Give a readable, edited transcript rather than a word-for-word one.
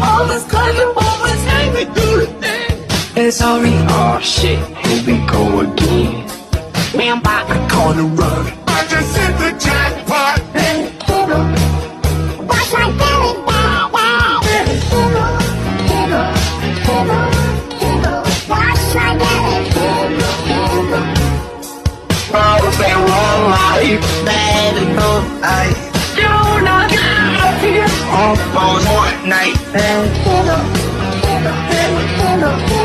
all this cousin boys hang me through the thing. And sorry, oh shit, here we go again. Man, I'm Gonna run. I just hit the jackpot. Watch my belly bow wow. Watch my belly. Oh, they wrong life. Bad enough. You not get here. All on one night. Hello.